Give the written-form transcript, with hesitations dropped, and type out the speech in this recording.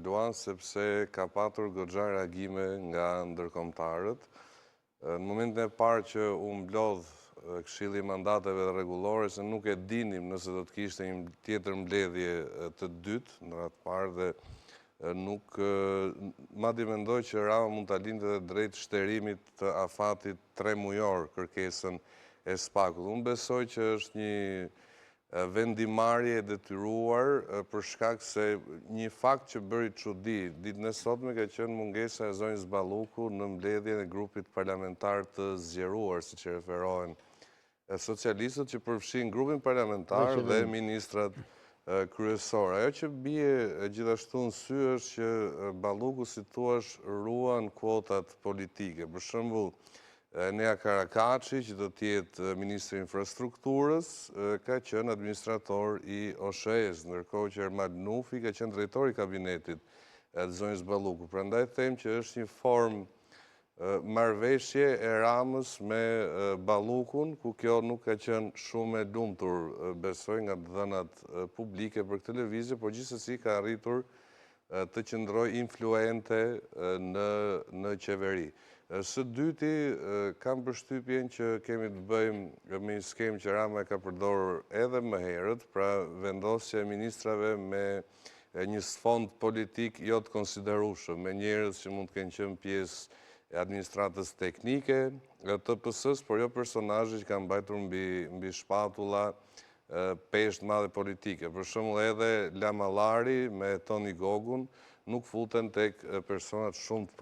Luan, sepse ka patur goxha reagime nga ndërkombëtarët. Në momentin e parë që u mblodh Këshilli i Mandateve dhe Rregullore, se nuk e dinim nëse do të kishte një tjetër mbledhje të dytë në radhë parë dhe nuk madje mendoj që Rama mund ta lindte edhe drejt shterimit të afatit 3 mujor kërkesën e SPAK-ut. Unë besoj që është një vendimarrje e detyruar për shkak se një fakt që bëri çudi ditën e sotme ka qenë mungesa e zonjës Balluku në mbledhjen e grupit parlamentar të zgjeruar, siç e referohen socialistët, që përfshin grupin parlamentar dhe ministrat kryesor. Ajo që bie gjithashtu në sy është që Balluku, si thua, ruan kuotat politike. Për shembull, Enea Karakaçi, që do të jetë ministri i infrastrukturës, ka qenë administrator i OSHE-s, ndërkohë që Ermal Nufi ka qenë drejtori i kabinetit të zonjës Balluku. Prandaj them që është një formë marrëveshje e Ramës me Ballukun, ku kjo nuk ka qenë shumë e lumtur, besoj, nga dhënat publike për këtë lëvizje, por gjithsesi ka arritur të qëndrojë influente në qeveri. Së dyti, kam përshtypjen që kemi të bëjmë me një skemë që Rama e ka përdorur edhe më herët, pra vendosja e ministrave me një sfond politik jo të konsiderueshëm, me njerëz që mund të kenë qenë pjesë e administratës teknike të PS-s, por jo personazhe që kanë mbajtur mbi shpatulla peshë të madhe politike. Për shembull, edhe Lamallari me Toni Gogun nuk futen tek personat shumë të